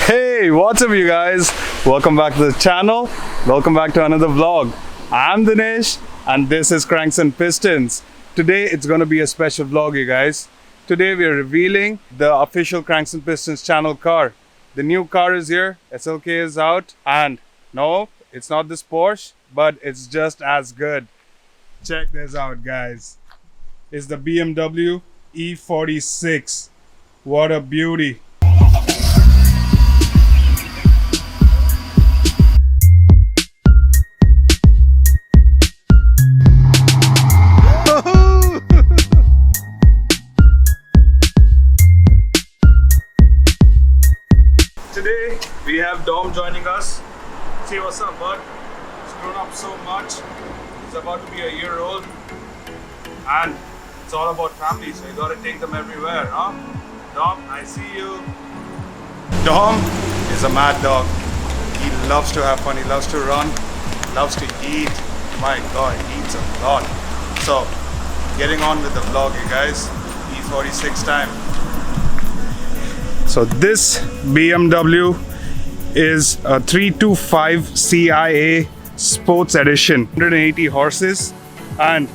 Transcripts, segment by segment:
Hey, what's up you guys? Welcome back to the channel. Welcome back to another vlog. I'm Dinesh and this is Cranks and Pistons. Today it's going to be a special vlog, you guys. Today we are revealing the official Cranks and Pistons channel car. The new car is here, SLK is out, and no, it's not this Porsche, but it's just as good. Check this out, guys. It's the BMW E46. What a beauty. Today we have Dom joining us. Say what's up, bud. He's grown up so much. He's about to be a year old, and it's all about family, so you gotta take them everywhere, huh? Dom, I see you. Dom is a mad dog. He loves to have fun, he loves to run, loves to eat. My god, he eats a lot. So, getting on with the vlog, you guys. E46 time. So this BMW is a 325 CIA Sports Edition, 180 horses, and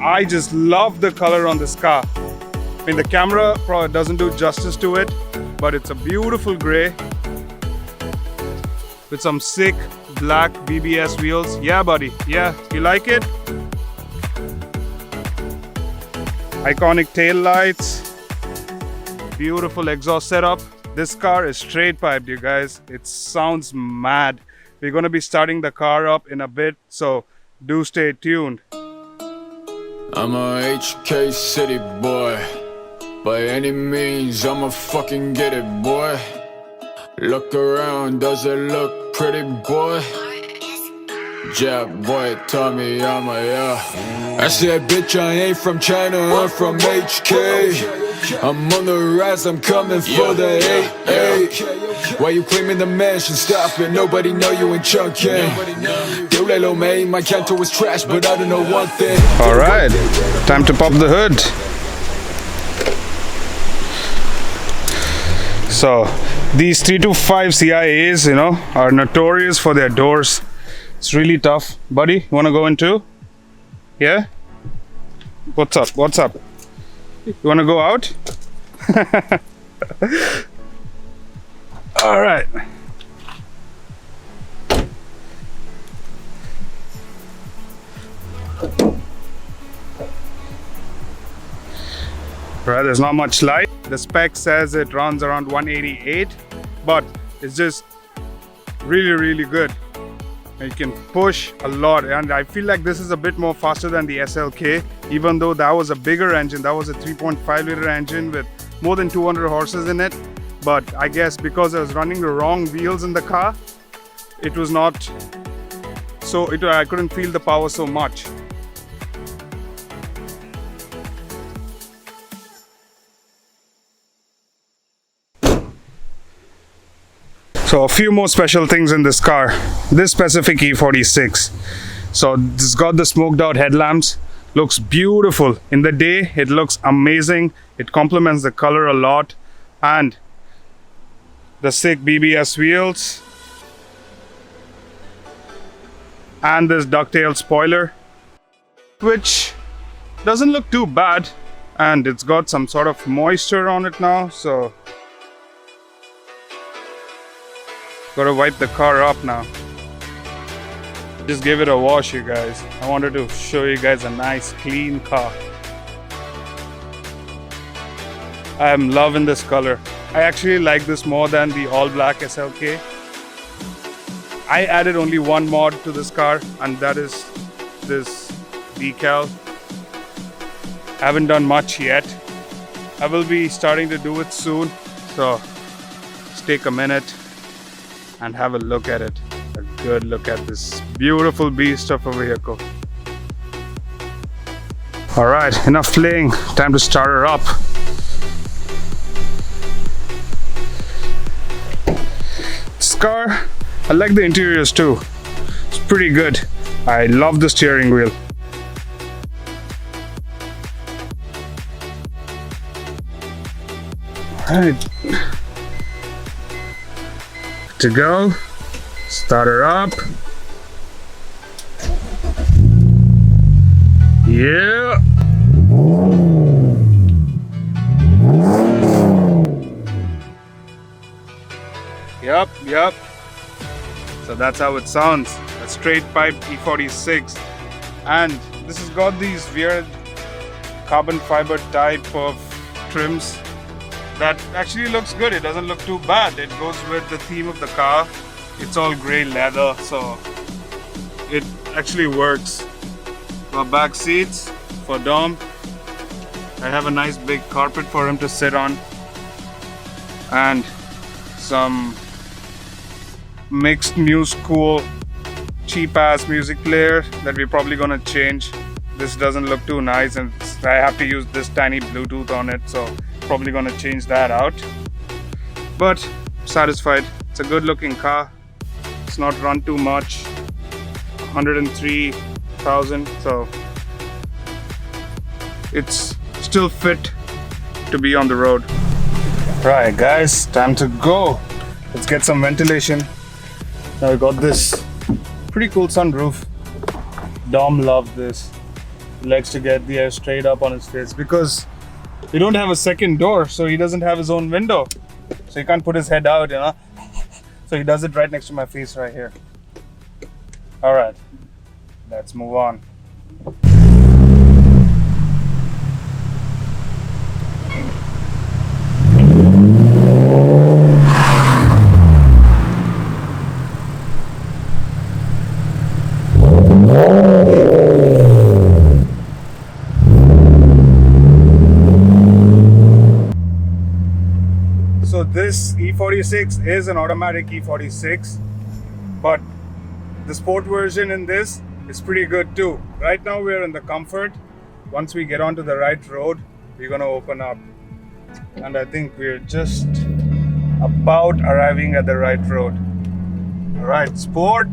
I just love the color on this car. I mean, the camera probably doesn't do justice to it, but it's a beautiful gray with some sick black BBS wheels. Yeah, buddy. Yeah, you like it? Iconic tail lights. Beautiful exhaust setup. This car is straight piped, you guys. It sounds mad. We're going to be starting the car up in a bit, so do stay tuned. I'm a HK city boy. By any means, I'ma fucking get it, boy. Look around, does it look pretty, boy? Jab boy, tell me I'm a yeah. I said, bitch, I ain't from China, I'm from HK. I'm on the rise, I'm coming for the 8-8. Why you claiming the mansion? Stop it, nobody know you in Chunkin. Dilelo, man, my canto was trash, but I don't know one thing. Alright, time to pop the hood. So, these 325 CIAs, you know, are notorious for their doors. It's really tough. Buddy, you wanna go in too? Yeah? What's up? What's up? You wanna go out? Alright. Right, there's not much light. The spec says it runs around 188, but it's just really good. You can push a lot, and I feel like this is a bit more faster than the SLK, even though that was a bigger engine. That was a 3.5 liter engine with more than 200 horses in it. But I guess because I was running the wrong wheels in the car, it was not so I couldn't feel the power so much. So a few more special things in this car. This specific E46. So it's got the smoked out headlamps. Looks beautiful. In the day, it looks amazing. It complements the color a lot. And the sick BBS wheels. And this ducktail spoiler, which doesn't look too bad. And it's got some sort of moisture on it now, so gotta wipe the car up now. Just give it a wash, you guys. I wanted to show you guys a nice clean car. I'm loving this color. I actually like this more than the all black SLK. I added only one mod to this car, and that is this decal. I haven't done much yet. I will be starting to do it soon, so just take a minute and have a look at it. A good look at this beautiful beast of a vehicle. Alright, enough playing. Time to start her up. This car, I like the interiors too. It's pretty good. I love the steering wheel. Alright. To go. Start her up. Yeah. Yep. So that's how it sounds. A straight pipe E46. And this has got these weird carbon fiber type of trims that actually looks good. It doesn't look too bad. It goes with the theme of the car. It's all grey leather, so it actually works. Got back seats for Dom. I have a nice big carpet for him to sit on, and some mixed new school cheap ass music player that we're probably gonna change. This doesn't look too nice, and I have to use this tiny Bluetooth on it, so probably gonna change that out. But satisfied. It's a good looking car. It's not run too much. 103,000, so it's still fit to be on the road. Right guys, time to go. Let's get some ventilation. Now we got this pretty cool sunroof. Dom loved this. He likes to get the air straight up on his face because we don't have a second door, so he doesn't have his own window. So he can't put his head out, you know. So he does it right next to my face right here. Alright, let's move on. So this E46 is an automatic E46, but the sport version in this is pretty good too. Right now we're in the comfort. Once we get onto the right road, we're gonna open up. And I think we're just about arriving at the right road. All right, sport.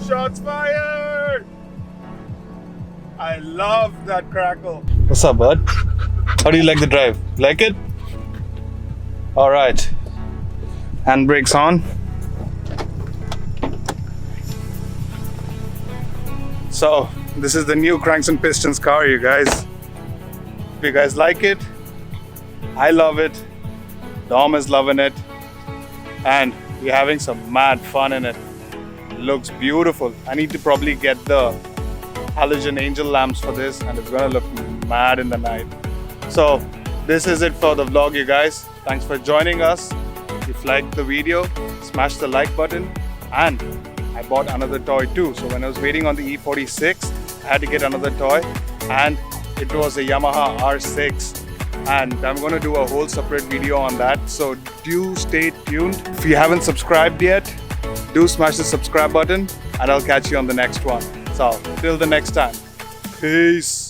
Shots fired! I love that crackle. What's up, bud? How do you like the drive? Like it? Alright. Handbrakes on. So, this is the new Cranks and Pistons car, you guys. If you guys like it, I love it. Dom is loving it. And we're having some mad fun in it. It looks beautiful. I need to probably get the halogen angel lamps for this, and it's gonna look mad in the night. So this is it for the vlog, you guys. Thanks for joining us. If you liked the video, smash the like button. And I bought another toy too. So when I was waiting on the E46, I had to get another toy, and it was a Yamaha R6. And I'm going to do a whole separate video on that, so do stay tuned. If you haven't subscribed yet, do smash the subscribe button, and I'll catch you on the next one. So till the next time, peace.